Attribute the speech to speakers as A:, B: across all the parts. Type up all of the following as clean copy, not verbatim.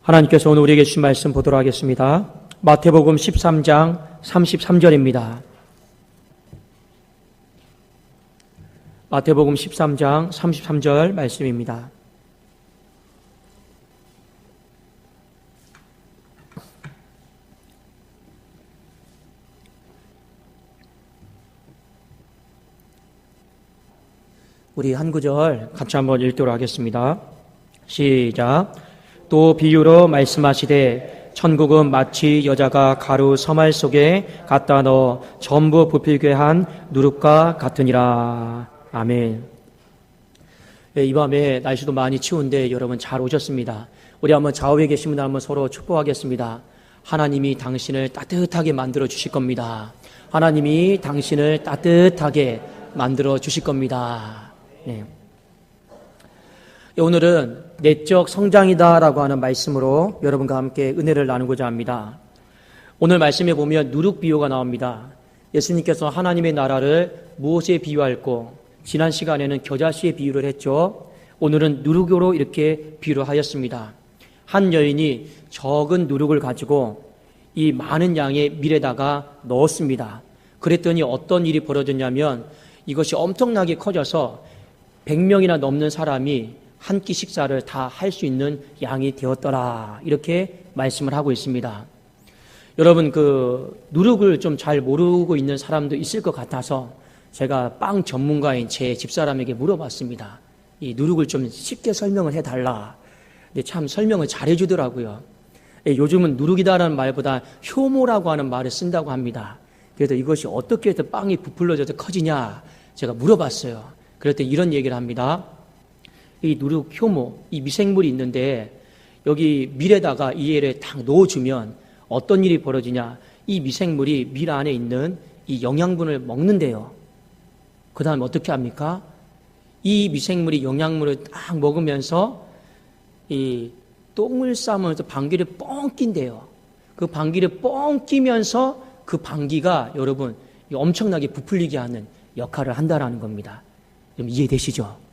A: 하나님께서 오늘 우리에게 주신 말씀 보도록 하겠습니다. 마태복음 13장 33절입니다. 마태복음 13장 33절 말씀입니다. 우리 한 구절 같이 한번 읽도록 하겠습니다. 시작. 또 비유로 말씀하시되 천국은 마치 여자가 가루 서말 속에 갖다 넣어 전부 부풀게 한 누룩과 같으니라. 아멘. 이 밤에 날씨도 많이 추운데 여러분 잘 오셨습니다. 우리 한번 좌우에 계신 분들 한번 서로 축복하겠습니다. 하나님이 당신을 따뜻하게 만들어 주실 겁니다. 하나님이 당신을 따뜻하게 만들어 주실 겁니다. 네. 오늘은 내적 성장이다라고 하는 말씀으로 여러분과 함께 은혜를 나누고자 합니다. 오늘 말씀에 보면 누룩 비유가 나옵니다. 예수님께서 하나님의 나라를 무엇에 비유할고 지난 시간에는 겨자씨에 비유를 했죠. 오늘은 누룩으로 이렇게 비유를 하였습니다. 한 여인이 적은 누룩을 가지고 이 많은 양의 밀에다가 넣었습니다. 그랬더니 어떤 일이 벌어졌냐면 이것이 엄청나게 커져서 100명이나 넘는 사람이 한 끼 식사를 다 할 수 있는 양이 되었더라. 이렇게 말씀을 하고 있습니다. 여러분 누룩을 좀 잘 모르고 있는 사람도 있을 것 같아서 제가 빵 전문가인 제 집사람에게 물어봤습니다. 이 누룩을 좀 쉽게 설명을 해달라. 근데 참 설명을 잘 해주더라고요. 요즘은 누룩이다라는 말보다 효모라고 하는 말을 쓴다고 합니다. 그래서 이것이 어떻게 해서 빵이 부풀러져서 커지냐 제가 물어봤어요. 그랬더니 이런 얘기를 합니다. 이 누룩 효모, 이 미생물이 있는데 여기 밀에다가 이 애를 딱 넣어주면 어떤 일이 벌어지냐. 이 미생물이 밀 안에 있는 이 영양분을 먹는데요. 그 다음 어떻게 합니까? 이 미생물이 영양분을 딱 먹으면서 이 똥을 싸면서 방귀를 뻥 낀대요. 그 방귀를 뻥 끼면서 그 방귀가 여러분 엄청나게 부풀리게 하는 역할을 한다라는 겁니다. 좀 이해되시죠?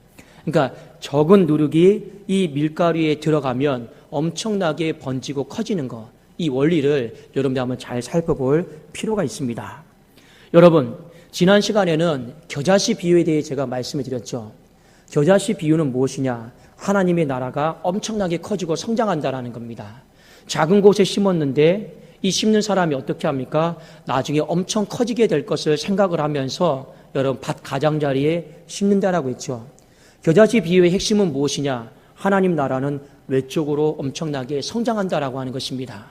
A: 그러니까 적은 누룩이 이 밀가루에 들어가면 엄청나게 번지고 커지는 것, 이 원리를 여러분들 한번 잘 살펴볼 필요가 있습니다. 여러분, 지난 시간에는 겨자씨 비유에 대해 제가 말씀을 드렸죠. 겨자씨 비유는 무엇이냐? 하나님의 나라가 엄청나게 커지고 성장한다라는 겁니다. 작은 곳에 심었는데 이 심는 사람이 어떻게 합니까? 나중에 엄청 커지게 될 것을 생각을 하면서 여러분 밭 가장자리에 심는다라고 했죠. 겨자씨 비유의 핵심은 무엇이냐? 하나님 나라는 외적으로 엄청나게 성장한다라고 하는 것입니다.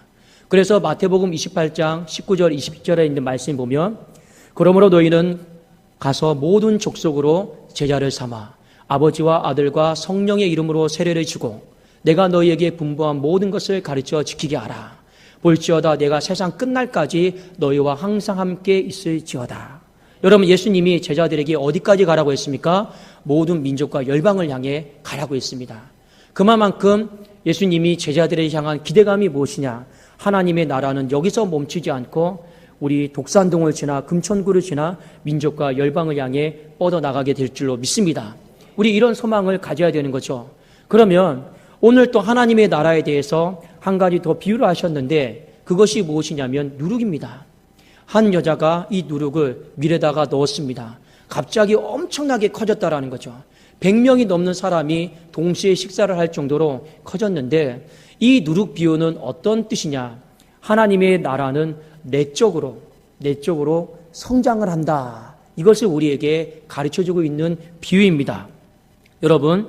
A: 그래서 마태복음 28장 19절 20절에 있는 말씀 보면 그러므로 너희는 가서 모든 족속으로 제자를 삼아 아버지와 아들과 성령의 이름으로 세례를 주고 내가 너희에게 분부한 모든 것을 가르쳐 지키게 하라. 볼지어다 내가 세상 끝날까지 너희와 항상 함께 있을지어다. 여러분 예수님이 제자들에게 어디까지 가라고 했습니까? 모든 민족과 열방을 향해 가라고 했습니다. 그만큼 예수님이 제자들을 향한 기대감이 무엇이냐? 하나님의 나라는 여기서 멈추지 않고 우리 독산동을 지나 금천구를 지나 민족과 열방을 향해 뻗어나가게 될 줄로 믿습니다. 우리 이런 소망을 가져야 되는 거죠. 그러면 오늘 또 하나님의 나라에 대해서 한 가지 더 비유를 하셨는데 그것이 무엇이냐면 누룩입니다. 한 여자가 이 누룩을 밀에다가 넣었습니다. 갑자기 엄청나게 커졌다라는 거죠. 100명이 넘는 사람이 동시에 식사를 할 정도로 커졌는데 이 누룩 비유는 어떤 뜻이냐? 하나님의 나라는 내적으로 성장을 한다. 이것을 우리에게 가르쳐주고 있는 비유입니다. 여러분,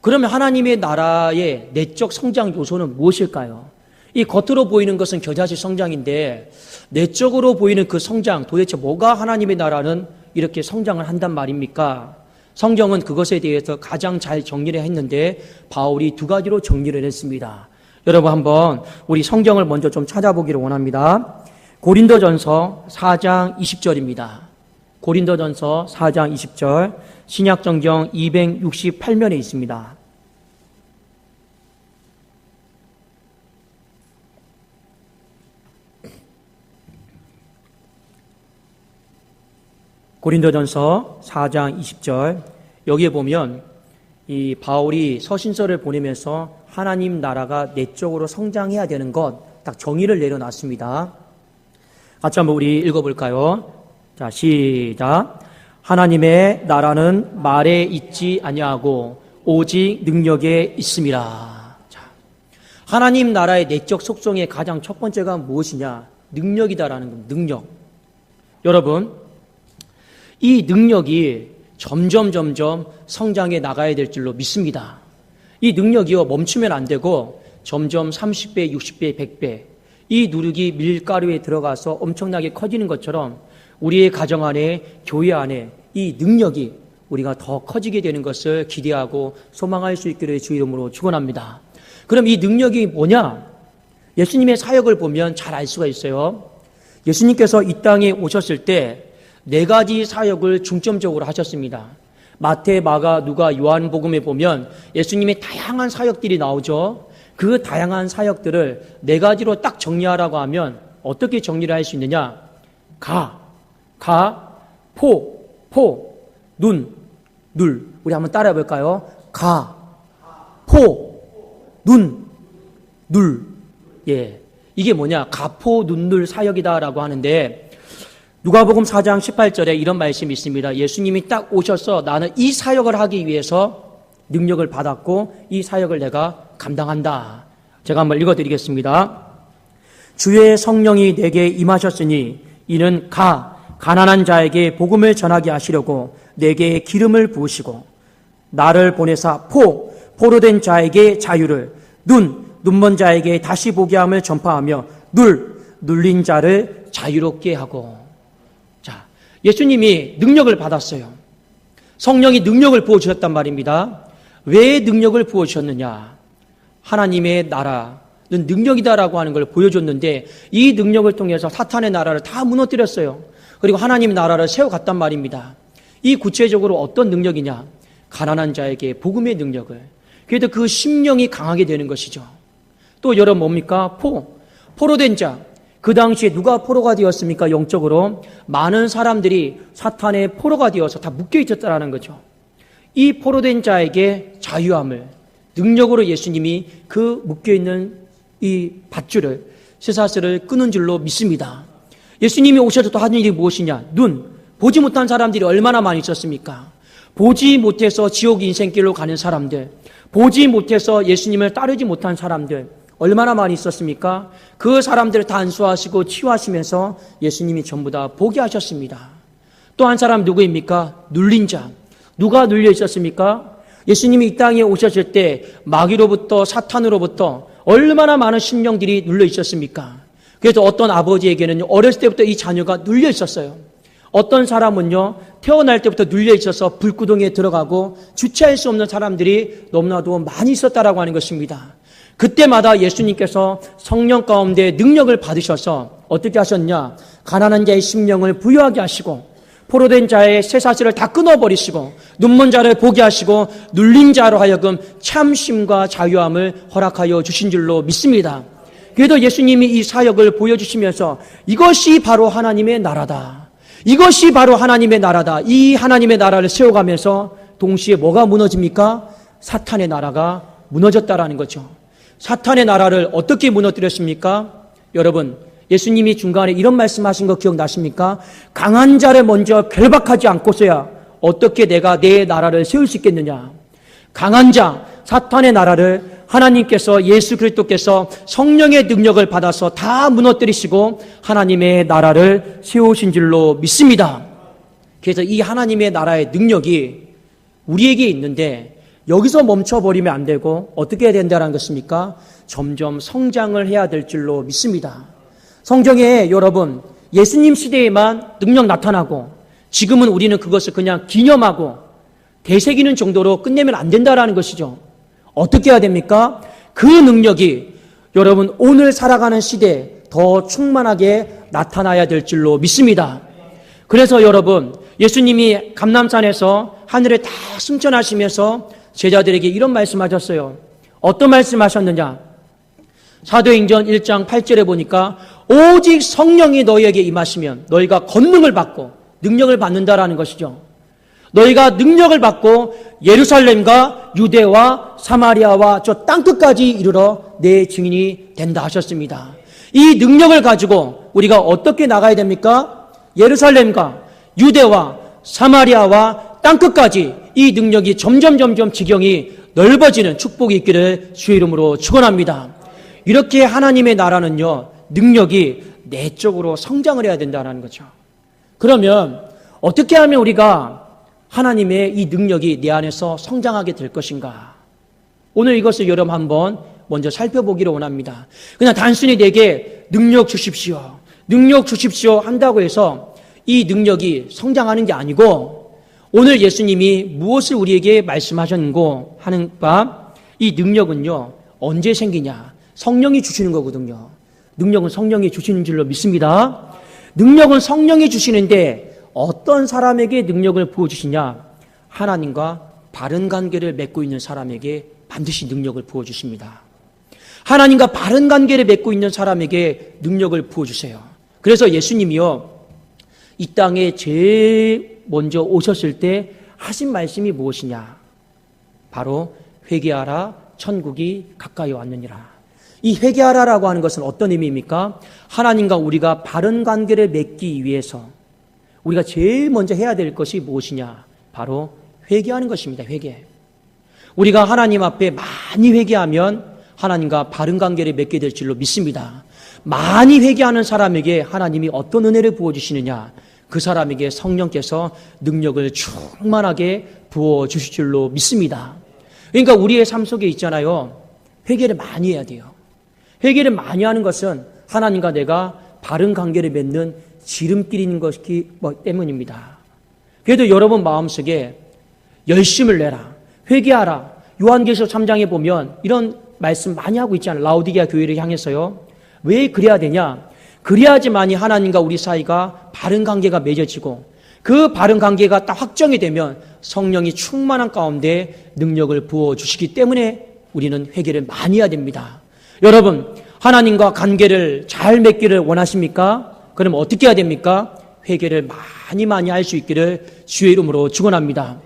A: 그러면 하나님의 나라의 내적 성장 요소는 무엇일까요? 이 겉으로 보이는 것은 겨자씨 성장인데 내적으로 보이는 그 성장, 도대체 뭐가 하나님의 나라는 이렇게 성장을 한단 말입니까? 성경은 그것에 대해서 가장 잘 정리를 했는데 바울이 두 가지로 정리를 했습니다. 여러분 한번 우리 성경을 먼저 좀 찾아보기를 원합니다. 고린도전서 4장 20절입니다. 고린도전서 4장 20절 신약성경 268면에 있습니다. 고린도전서 4장 20절 여기에 보면 이 바울이 서신서를 보내면서 하나님 나라가 내적으로 성장해야 되는 것 딱 정의를 내려놨습니다. 같이 한번 우리 읽어볼까요? 자, 시작. 하나님의 나라는 말에 있지 아니하고 오직 능력에 있음이라. 자, 하나님 나라의 내적 속성의 가장 첫 번째가 무엇이냐? 능력이다라는 겁니다. 능력. 여러분, 이 능력이 점점 성장해 나가야 될 줄로 믿습니다. 이 능력이요, 멈추면 안 되고 점점 30배, 60배, 100배 이 누룩이 밀가루에 들어가서 엄청나게 커지는 것처럼 우리의 가정 안에, 교회 안에 이 능력이 우리가 더 커지게 되는 것을 기대하고 소망할 수 있기를 주 이름으로 축원합니다. 그럼 이 능력이 뭐냐? 예수님의 사역을 보면 잘 알 수가 있어요. 예수님께서 이 땅에 오셨을 때 네 가지 사역을 중점적으로 하셨습니다. 마태, 마가, 누가, 요한복음에 보면 예수님의 다양한 사역들이 나오죠. 그 다양한 사역들을 네 가지로 딱 정리하라고 하면 어떻게 정리를 할 수 있느냐? 포, 눈, 눌. 우리 한번 따라해 볼까요? 포, 눈, 눌. 예. 이게 뭐냐? 가포, 눈, 눌 사역이다라고 하는데 누가복음 4장 18절에 이런 말씀이 있습니다. 예수님이 딱 오셔서 나는 이 사역을 하기 위해서 능력을 받았고 이 사역을 내가 감당한다. 제가 한번 읽어드리겠습니다. 주의 성령이 내게 임하셨으니 이는 가난한 자에게 복음을 전하게 하시려고 내게 기름을 부으시고 나를 보내사 포로 된 자에게 자유를 눈먼 자에게 다시 보게 함을 전파하며 눌린 자를 자유롭게 하고. 자, 예수님이 능력을 받았어요. 성령이 능력을 부어주셨단 말입니다. 왜 능력을 부어주셨느냐? 하나님의 나라는 능력이다라고 하는 걸 보여줬는데 이 능력을 통해서 사탄의 나라를 다 무너뜨렸어요. 그리고 하나님의 나라를 세워갔단 말입니다. 이 구체적으로 어떤 능력이냐? 가난한 자에게 복음의 능력을. 그래도 그 심령이 강하게 되는 것이죠. 또 여러분 뭡니까? 포로 된 자. 그 당시에 누가 포로가 되었습니까? 영적으로 많은 사람들이 사탄의 포로가 되어서 다 묶여 있었다라는 거죠. 이 포로된 자에게 자유함을 능력으로 예수님이 그 묶여있는 이 밧줄을, 쇠사슬을 끊은 줄로 믿습니다. 예수님이 오셔서 또 하는 일이 무엇이냐? 보지 못한 사람들이 얼마나 많이 있었습니까? 보지 못해서 지옥 인생길로 가는 사람들, 보지 못해서 예수님을 따르지 못한 사람들 얼마나 많이 있었습니까? 그 사람들을 다 안수하시고 치유하시면서 예수님이 전부 다 보게 하셨습니다. 또 한 사람 누구입니까? 눌린 자. 누가 눌려 있었습니까? 예수님이 이 땅에 오셨을 때 마귀로부터 사탄으로부터 얼마나 많은 심령들이 눌려 있었습니까? 그래서 어떤 아버지에게는 어렸을 때부터 이 자녀가 눌려 있었어요. 어떤 사람은요, 태어날 때부터 눌려 있어서 불구덩이에 들어가고 주체할 수 없는 사람들이 너무나도 많이 있었다라고 하는 것입니다. 그때마다 예수님께서 성령 가운데 능력을 받으셔서 어떻게 하셨냐? 가난한 자의 심령을 부유하게 하시고 포로된 자의 쇠사슬을 다 끊어버리시고 눈먼 자를 보게 하시고 눌린 자로 하여금 참심과 자유함을 허락하여 주신 줄로 믿습니다. 그래도 예수님이 이 사역을 보여주시면서 이것이 바로 하나님의 나라다. 이것이 바로 하나님의 나라다. 이 하나님의 나라를 세워가면서 동시에 뭐가 무너집니까? 사탄의 나라가 무너졌다라는 거죠. 사탄의 나라를 어떻게 무너뜨렸습니까? 여러분, 예수님이 중간에 이런 말씀하신 거 기억나십니까? 강한 자를 먼저 결박하지 않고서야 어떻게 내가 내 나라를 세울 수 있겠느냐? 강한 자, 사탄의 나라를 하나님께서, 예수 그리스도께서 성령의 능력을 받아서 다 무너뜨리시고 하나님의 나라를 세우신 줄로 믿습니다. 그래서 이 하나님의 나라의 능력이 우리에게 있는데 여기서 멈춰버리면 안 되고 어떻게 해야 된다는 것입니까? 점점 성장을 해야 될 줄로 믿습니다. 성경에 여러분 예수님 시대에만 능력 나타나고 지금은 우리는 그것을 그냥 기념하고 되새기는 정도로 끝내면 안 된다는 것이죠. 어떻게 해야 됩니까? 그 능력이 여러분 오늘 살아가는 시대에 더 충만하게 나타나야 될 줄로 믿습니다. 그래서 여러분 예수님이 감람산에서 하늘에 다 승천하시면서 제자들에게 이런 말씀하셨어요. 어떤 말씀하셨느냐? 사도행전 1장 8절에 보니까 오직 성령이 너희에게 임하시면 너희가 권능을 받고 능력을 받는다라는 것이죠. 너희가 능력을 받고 예루살렘과 유대와 사마리아와 저 땅끝까지 이르러 내 증인이 된다 하셨습니다. 이 능력을 가지고 우리가 어떻게 나가야 됩니까? 예루살렘과 유대와 사마리아와 땅끝까지 이 능력이 점점 지경이 넓어지는 축복이 있기를 주의 이름으로 축원합니다. 이렇게 하나님의 나라는요, 능력이 내적으로 성장을 해야 된다는 거죠. 그러면 어떻게 하면 우리가 하나님의 이 능력이 내 안에서 성장하게 될 것인가? 오늘 이것을 여러분 한번 먼저 살펴보기를 원합니다. 그냥 단순히 내게 능력 주십시오, 능력 주십시오 한다고 해서 이 능력이 성장하는 게 아니고, 오늘 예수님이 무엇을 우리에게 말씀하셨는고 하는가? 이 능력은요, 언제 생기냐? 성령이 주시는 거거든요. 능력은 성령이 주시는 줄로 믿습니다. 능력은 성령이 주시는데 어떤 사람에게 능력을 부어주시냐? 하나님과 바른 관계를 맺고 있는 사람에게 반드시 능력을 부어주십니다. 하나님과 바른 관계를 맺고 있는 사람에게 능력을 부어주세요. 그래서 예수님이요, 이 땅에 제일 먼저 오셨을 때 하신 말씀이 무엇이냐? 바로 회개하라, 천국이 가까이 왔느니라. 이 회개하라라고 하는 것은 어떤 의미입니까? 하나님과 우리가 바른 관계를 맺기 위해서 우리가 제일 먼저 해야 될 것이 무엇이냐? 바로 회개하는 것입니다. 회개. 우리가 하나님 앞에 많이 회개하면 하나님과 바른 관계를 맺게 될 줄로 믿습니다. 많이 회개하는 사람에게 하나님이 어떤 은혜를 부어주시느냐? 그 사람에게 성령께서 능력을 충만하게 부어주실 줄로 믿습니다. 그러니까 우리의 삶 속에 있잖아요, 회개를 많이 해야 돼요. 회개를 많이 하는 것은 하나님과 내가 바른 관계를 맺는 지름길인 것이기 때문입니다. 그래도 여러분 마음속에 열심을 내라, 회개하라. 요한계시록 3장에 보면 이런 말씀 많이 하고 있잖아요. 라오디게아 교회를 향해서요. 왜 그래야 되냐? 그래야지만이 하나님과 우리 사이가 바른 관계가 맺어지고, 그 바른 관계가 딱 확정이 되면 성령이 충만한 가운데 능력을 부어주시기 때문에 우리는 회개를 많이 해야 됩니다. 여러분, 하나님과 관계를 잘 맺기를 원하십니까? 그럼 어떻게 해야 됩니까? 회개를 많이 할 수 있기를 주의 이름으로 축원합니다.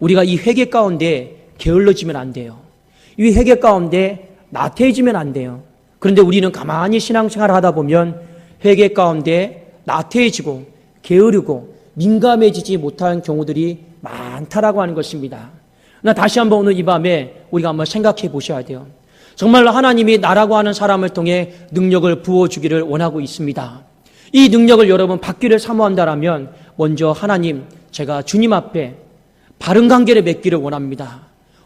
A: 우리가 이 회개 가운데 게을러지면 안 돼요. 이 회개 가운데 나태해지면 안 돼요. 그런데 우리는 가만히 신앙생활을 하다 보면 회개 가운데 나태해지고 게으르고 민감해지지 못한 경우들이 많다라고 하는 것입니다. 나 다시 한번 오늘 이 밤에 우리가 한번 생각해 보셔야 돼요. 정말로 하나님이 나라고 하는 사람을 통해 능력을 부어주기를 원하고 있습니다. 이 능력을 여러분 받기를 사모한다라면 먼저 하나님, 제가 주님 앞에 바른 관계를 맺기를 원합니다.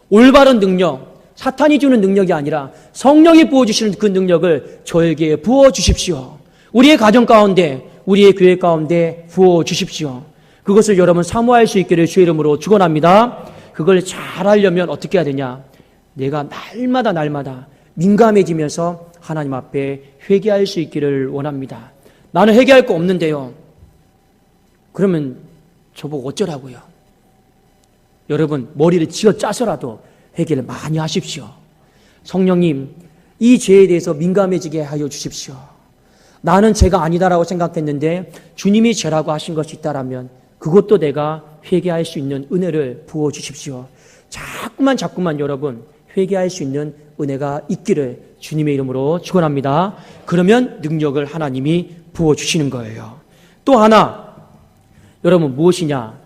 A: 올바른 능력, 사탄이 주는 능력이 아니라 성령이 부어주시는 그 능력을 저에게 부어주십시오. 우리의 가정 가운데, 우리의 교회 가운데 부어주십시오. 그것을 여러분 사모할 수 있기를 주의 이름으로 축원합니다. 그걸 잘 하려면 어떻게 해야 되냐? 내가 날마다 민감해지면서 하나님 앞에 회개할 수 있기를 원합니다. 나는 회개할 거 없는데요. 그러면 저보고 어쩌라고요? 여러분, 머리를 쥐어 짜서라도 회개를 많이 하십시오. 성령님, 이 죄에 대해서 민감해지게 하여 주십시오. 나는 죄가 아니다라고 생각했는데 주님이 죄라고 하신 것이 있다라면 그것도 내가 회개할 수 있는 은혜를 부어주십시오. 자꾸만 여러분 회개할 수 있는 은혜가 있기를 주님의 이름으로 축원합니다. 그러면 능력을 하나님이 부어주시는 거예요. 또 하나, 여러분 무엇이냐?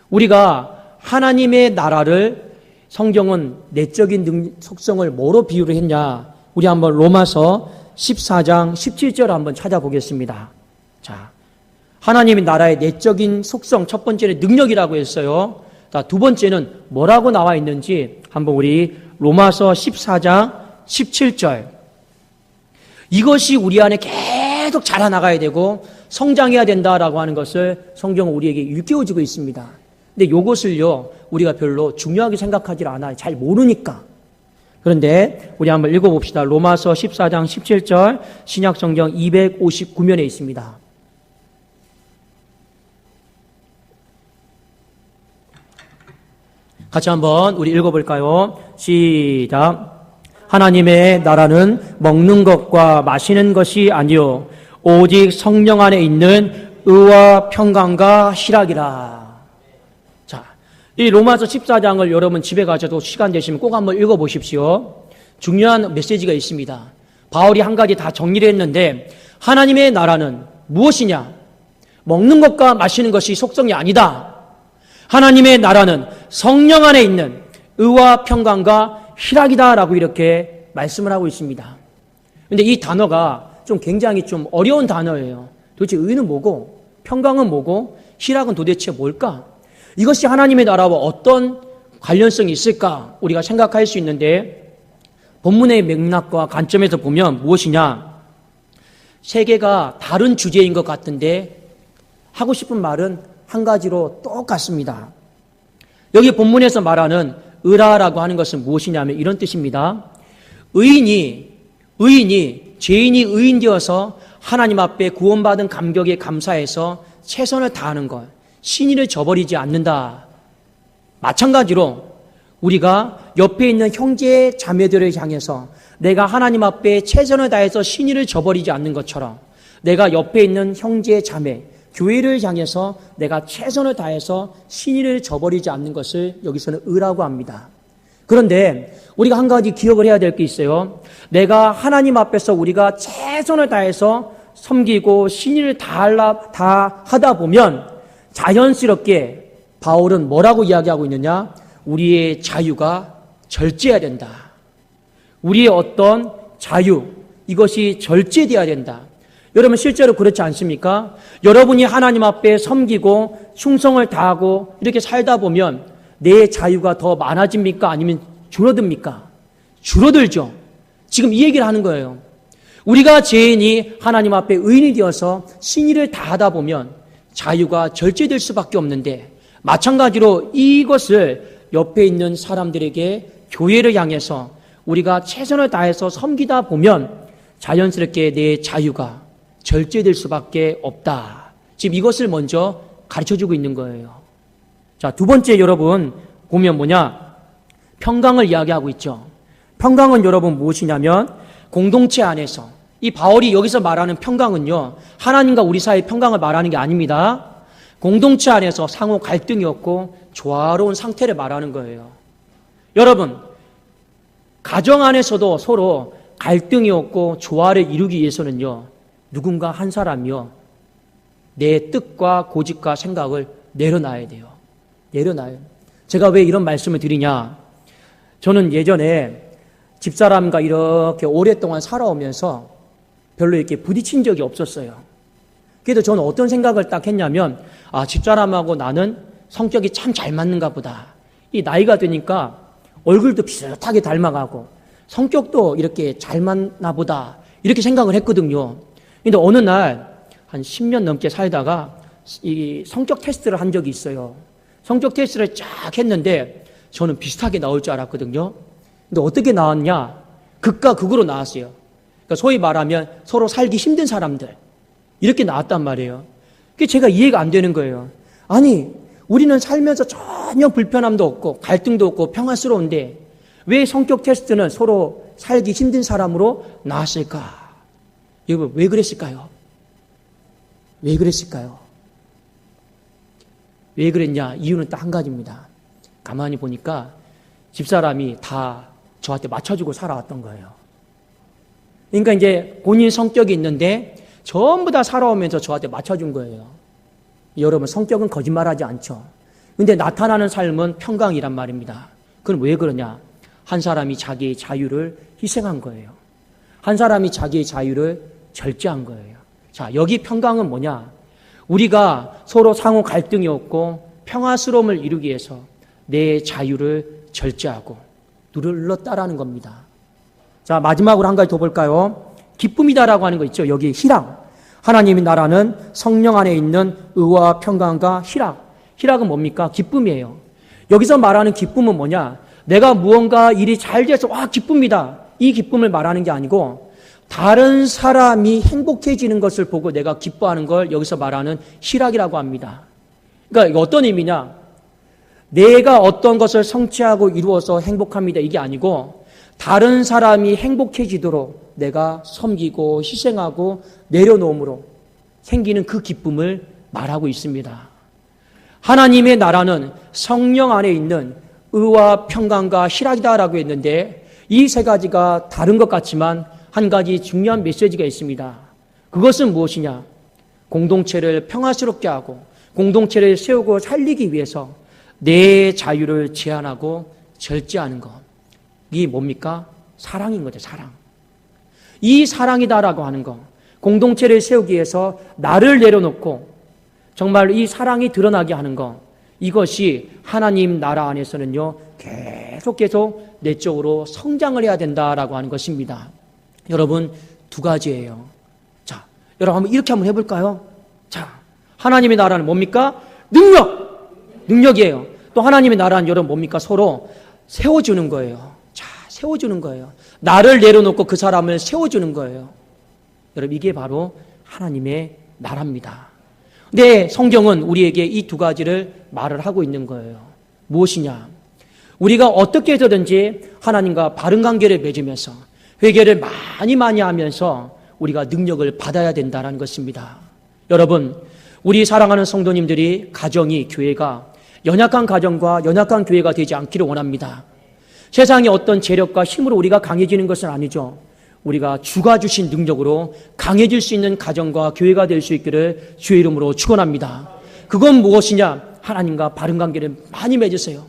A: 우리가 하나님의 나라를, 성경은 내적인 속성을 뭐로 비유를 했냐? 우리 한번 로마서 14장 17절 한번 찾아보겠습니다. 자, 하나님의 나라의 내적인 속성, 첫 번째는 능력이라고 했어요. 자, 두 번째는 뭐라고 나와 있는지 한번 우리 로마서 14장 17절. 이것이 우리 안에 계속 자라나가야 되고 성장해야 된다라고 하는 것을 성경은 우리에게 일깨워주고 있습니다. 근데 이것을요, 우리가 별로 중요하게 생각하지 않아요. 잘 모르니까. 그런데 우리 한번 읽어봅시다. 로마서 14장 17절, 신약성경 259면에 있습니다. 같이 한번 우리 읽어볼까요? 시작. 하나님의 나라는 먹는 것과 마시는 것이 아니요 오직 성령 안에 있는 의와 평강과 희락이라. 자, 이 로마서 14장을 여러분 집에 가셔도 시간 되시면 꼭 한번 읽어보십시오. 중요한 메시지가 있습니다. 바울이 한 가지 다 정리를 했는데 하나님의 나라는 무엇이냐? 먹는 것과 마시는 것이 속성이 아니다. 하나님의 나라는 성령 안에 있는 의와 평강과 희락이다라고 이렇게 말씀을 하고 있습니다. 그런데 이 단어가 좀 굉장히 좀 어려운 단어예요. 도대체 의는 뭐고 평강은 뭐고 희락은 도대체 뭘까? 이것이 하나님의 나라와 어떤 관련성이 있을까? 우리가 생각할 수 있는데 본문의 맥락과 관점에서 보면 무엇이냐? 세 개가 다른 주제인 것 같은데 하고 싶은 말은 한 가지로 똑같습니다. 여기 본문에서 말하는 의라라고 하는 것은 무엇이냐면 이런 뜻입니다. 의인이 죄인이 의인 되어서 하나님 앞에 구원받은 감격에 감사해서 최선을 다하는 것, 신의를 저버리지 않는다. 마찬가지로 우리가 옆에 있는 형제 자매들을 향해서 내가 하나님 앞에 최선을 다해서 신의를 저버리지 않는 것처럼 내가 옆에 있는 형제 자매, 교회를 향해서 내가 최선을 다해서 신의를 저버리지 않는 것을 여기서는 의라고 합니다. 그런데 우리가 한 가지 기억을 해야 될 게 있어요. 내가 하나님 앞에서 우리가 최선을 다해서 섬기고 신의를 다 하다 보면 자연스럽게 바울은 뭐라고 이야기하고 있느냐? 우리의 자유가 절제해야 된다. 우리의 어떤 자유, 이것이 절제되어야 된다. 여러분 실제로 그렇지 않습니까? 여러분이 하나님 앞에 섬기고 충성을 다하고 이렇게 살다 보면 내 자유가 더 많아집니까? 아니면 줄어듭니까? 줄어들죠. 지금 이 얘기를 하는 거예요. 우리가 죄인이 하나님 앞에 의인이 되어서 신의를 다하다 보면 자유가 절제될 수밖에 없는데 마찬가지로 이것을 옆에 있는 사람들에게 교회를 향해서 우리가 최선을 다해서 섬기다 보면 자연스럽게 내 자유가 절제될 수밖에 없다. 지금 이것을 먼저 가르쳐주고 있는 거예요. 자, 두 번째 여러분 보면 뭐냐? 평강을 이야기하고 있죠. 평강은 여러분 무엇이냐면 공동체 안에서 이 바울이 여기서 말하는 평강은요, 하나님과 우리 사이의 평강을 말하는 게 아닙니다. 공동체 안에서 상호 갈등이 없고 조화로운 상태를 말하는 거예요. 여러분, 가정 안에서도 서로 갈등이 없고 조화를 이루기 위해서는요, 누군가 한 사람이요, 내 뜻과 고집과 생각을 내려놔야 돼요. 내려놔요. 제가 왜 이런 말씀을 드리냐? 저는 예전에 집사람과 이렇게 오랫동안 살아오면서 별로 이렇게 부딪힌 적이 없었어요. 그래도 저는 어떤 생각을 딱 했냐면, 집사람하고 나는 성격이 참 잘 맞는가 보다. 이 나이가 드니까 얼굴도 비슷하게 닮아가고 성격도 이렇게 잘 맞나 보다. 이렇게 생각을 했거든요. 근데 어느 날 한 10년 넘게 살다가 이 성격 테스트를 한 적이 있어요. 성격 테스트를 쫙 했는데 저는 비슷하게 나올 줄 알았거든요. 근데 어떻게 나왔냐? 극과 극으로 나왔어요. 그러니까 소위 말하면 서로 살기 힘든 사람들. 이렇게 나왔단 말이에요. 그게 제가 이해가 안 되는 거예요. 아니, 우리는 살면서 전혀 불편함도 없고 갈등도 없고 평화스러운데 왜 성격 테스트는 서로 살기 힘든 사람으로 나왔을까? 여러분, 왜 그랬을까요? 왜 그랬을까요? 왜 그랬냐? 이유는 딱 한 가지입니다. 가만히 보니까 집사람이 다 저한테 맞춰주고 살아왔던 거예요. 그러니까 이제 본인 성격이 있는데 전부 다 살아오면서 저한테 맞춰준 거예요. 여러분, 성격은 거짓말하지 않죠. 근데 나타나는 삶은 평강이란 말입니다. 그건 왜 그러냐? 한 사람이 자기의 자유를 희생한 거예요. 한 사람이 자기의 자유를 절제한 거예요. 자, 여기 평강은 뭐냐? 우리가 서로 상호 갈등이 없고 평화스러움을 이루기 위해서 내 자유를 절제하고 눌렀다라는 겁니다. 자, 마지막으로 한 가지 더 볼까요? 기쁨이다라고 하는 거 있죠. 여기 희락. 하나님의 나라는 성령 안에 있는 의와 평강과 희락. 희락은 뭡니까? 기쁨이에요. 여기서 말하는 기쁨은 뭐냐? 내가 무언가 일이 잘 돼서 기쁩니다. 이 기쁨을 말하는 게 아니고 다른 사람이 행복해지는 것을 보고 내가 기뻐하는 걸 여기서 말하는 희락이라고 합니다. 그러니까 이거 어떤 의미냐? 내가 어떤 것을 성취하고 이루어서 행복합니다. 이게 아니고 다른 사람이 행복해지도록 내가 섬기고 희생하고 내려놓음으로 생기는 그 기쁨을 말하고 있습니다. 하나님의 나라는 성령 안에 있는 의와 평강과 희락이다라고 했는데 이 세 가지가 다른 것 같지만 한 가지 중요한 메시지가 있습니다. 그것은 무엇이냐? 공동체를 평화스럽게 하고 공동체를 세우고 살리기 위해서 내 자유를 제한하고 절제하는 것. 이게 뭡니까? 사랑인 거죠, 사랑. 이 사랑이다라고 하는 것. 공동체를 세우기 위해서 나를 내려놓고 정말 이 사랑이 드러나게 하는 것. 이것이 하나님 나라 안에서는요, 계속 내적으로 성장을 해야 된다라고 하는 것입니다. 여러분, 두 가지예요. 자, 여러분 이렇게 한번 해볼까요? 자, 하나님의 나라는 뭡니까? 능력이에요. 또 하나님의 나라는 여러분 뭡니까? 서로 세워주는 거예요. 자, 세워주는 거예요. 나를 내려놓고 그 사람을 세워주는 거예요. 여러분, 이게 바로 하나님의 나라입니다. 근데 성경은 우리에게 이 두 가지를 말을 하고 있는 거예요. 무엇이냐? 우리가 어떻게 해서든지 하나님과 바른 관계를 맺으면서 회개를 많이 하면서 우리가 능력을 받아야 된다는 것입니다. 여러분, 우리 사랑하는 성도님들이 가정이, 교회가 연약한 가정과 연약한 교회가 되지 않기를 원합니다. 세상의 어떤 재력과 힘으로 우리가 강해지는 것은 아니죠. 우리가 주가 주신 능력으로 강해질 수 있는 가정과 교회가 될 수 있기를 주의 이름으로 축원합니다. 그건 무엇이냐? 하나님과 바른 관계를 많이 맺으세요.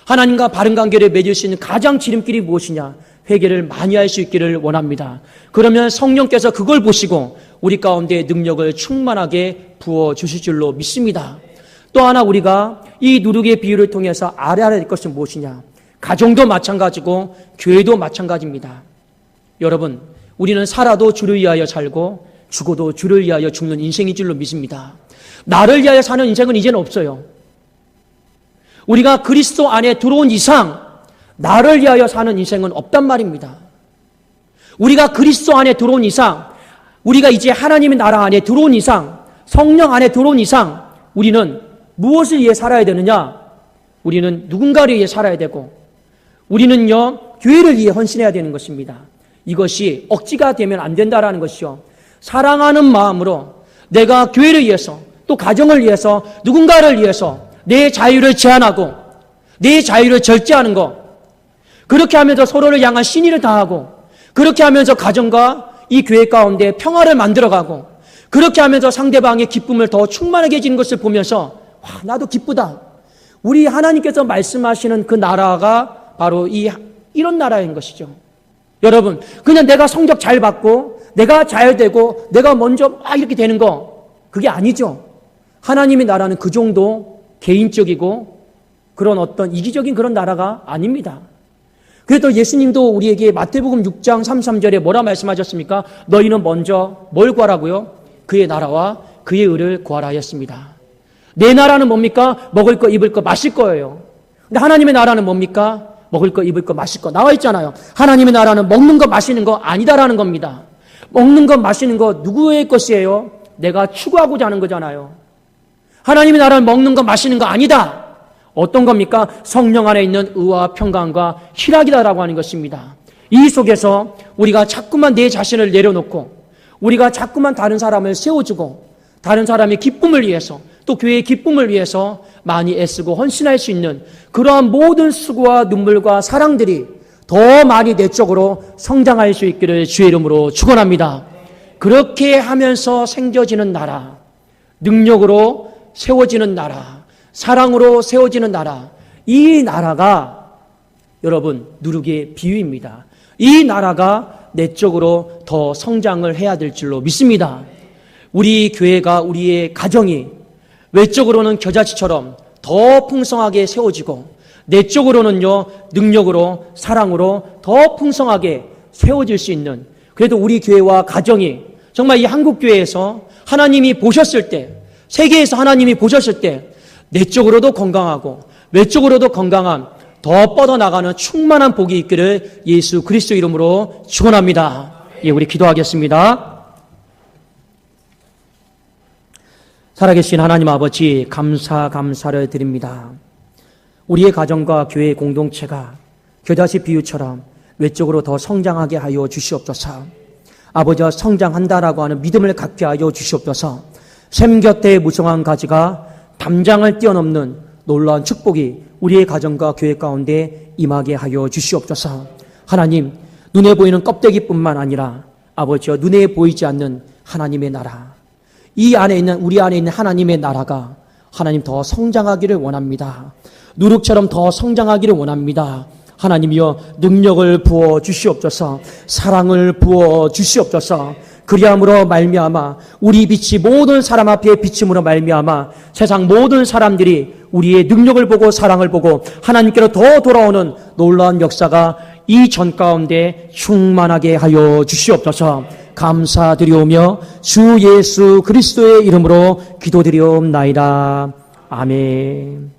A: 하나님과 바른 관계를 맺을 수 있는 가장 지름길이 무엇이냐? 회개를 많이 할 수 있기를 원합니다. 그러면 성령께서 그걸 보시고 우리 가운데 능력을 충만하게 부어주실 줄로 믿습니다. 또 하나 우리가 이 누룩의 비유를 통해서 알아야 될 것은 무엇이냐? 가정도 마찬가지고 교회도 마찬가지입니다. 여러분, 우리는 살아도 주를 위하여 살고 죽어도 주를 위하여 죽는 인생인 줄로 믿습니다. 나를 위하여 사는 인생은 이제는 없어요. 우리가 그리스도 안에 들어온 이상 나를 위하여 사는 인생은 없단 말입니다. 우리가 그리스도 안에 들어온 이상, 우리가 이제 하나님의 나라 안에 들어온 이상, 성령 안에 들어온 이상 우리는 무엇을 위해 살아야 되느냐? 우리는 누군가를 위해 살아야 되고 우리는요, 교회를 위해 헌신해야 되는 것입니다. 이것이 억지가 되면 안 된다라는 것이요. 사랑하는 마음으로 내가 교회를 위해서 또 가정을 위해서 누군가를 위해서 내 자유를 제한하고 내 자유를 절제하는 것, 그렇게 하면서 서로를 향한 신의를 다하고 그렇게 하면서 가정과 이 교회 가운데 평화를 만들어가고 그렇게 하면서 상대방의 기쁨을 더 충만하게 해지는 것을 보면서 와, 나도 기쁘다. 우리 하나님께서 말씀하시는 그 나라가 바로 이런 나라인 것이죠. 여러분, 그냥 내가 성적 잘 받고 내가 잘 되고 내가 먼저 막 이렇게 되는 거, 그게 아니죠. 하나님의 나라는 그 정도 개인적이고 그런 어떤 이기적인 그런 나라가 아닙니다. 그래도 예수님도 우리에게 마태복음 6장 33절에 뭐라 말씀하셨습니까? 너희는 먼저 뭘 구하라고요? 그의 나라와 그의 의를 구하라 하였습니다. 내 나라는 뭡니까? 먹을 거, 입을 거, 마실 거예요. 근데 하나님의 나라는 뭡니까? 먹을 거, 입을 거, 마실 거. 나와 있잖아요. 하나님의 나라는 먹는 거, 마시는 거 아니다라는 겁니다. 먹는 거, 마시는 거 누구의 것이에요? 내가 추구하고자 하는 거잖아요. 하나님의 나라는 먹는 거, 마시는 거 아니다. 어떤 겁니까? 성령 안에 있는 의와 평강과 희락이다라고 하는 것입니다. 이 속에서 우리가 자꾸만 내 자신을 내려놓고 우리가 자꾸만 다른 사람을 세워주고 다른 사람의 기쁨을 위해서 또 교회의 기쁨을 위해서 많이 애쓰고 헌신할 수 있는 그러한 모든 수고와 눈물과 사랑들이 더 많이 내적으로 성장할 수 있기를 주의 이름으로 축원합니다. 그렇게 하면서 생겨지는 나라, 능력으로 세워지는 나라, 사랑으로 세워지는 나라, 이 나라가 여러분 누룩의 비유입니다. 이 나라가 내적으로 더 성장을 해야 될 줄로 믿습니다. 우리 교회가, 우리의 가정이 외적으로는 겨자씨처럼 더 풍성하게 세워지고 내적으로는요, 능력으로 사랑으로 더 풍성하게 세워질 수 있는, 그래도 우리 교회와 가정이 정말 이 한국교회에서 하나님이 보셨을 때, 세계에서 하나님이 보셨을 때 내적으로도 건강하고 외적으로도 건강한 더 뻗어나가는 충만한 복이 있기를 예수 그리스도 이름으로 축원합니다. 예, 우리 기도하겠습니다. 살아계신 하나님 아버지, 감사를 드립니다. 우리의 가정과 교회의 공동체가 겨자씨 비유처럼 외적으로 더 성장하게 하여 주시옵소서. 아버지와 성장한다라고 하는 믿음을 갖게 하여 주시옵소서. 샘 곁에 무성한 가지가 담장을 뛰어넘는 놀라운 축복이 우리의 가정과 교회 가운데 임하게 하여 주시옵소서. 하나님, 눈에 보이는 껍데기뿐만 아니라 아버지여 눈에 보이지 않는 하나님의 나라, 이 안에 있는 우리 안에 있는 하나님의 나라가 하나님 더 성장하기를 원합니다. 누룩처럼 더 성장하기를 원합니다. 하나님이여 능력을 부어 주시옵소서. 사랑을 부어 주시옵소서. 그리함으로 말미암아 우리 빛이 모든 사람 앞에 비침으로 말미암아 세상 모든 사람들이 우리의 능력을 보고 사랑을 보고 하나님께로 더 돌아오는 놀라운 역사가 이 전 가운데 충만하게 하여 주시옵소서. 감사드리오며 주 예수 그리스도의 이름으로 기도드리옵나이다. 아멘.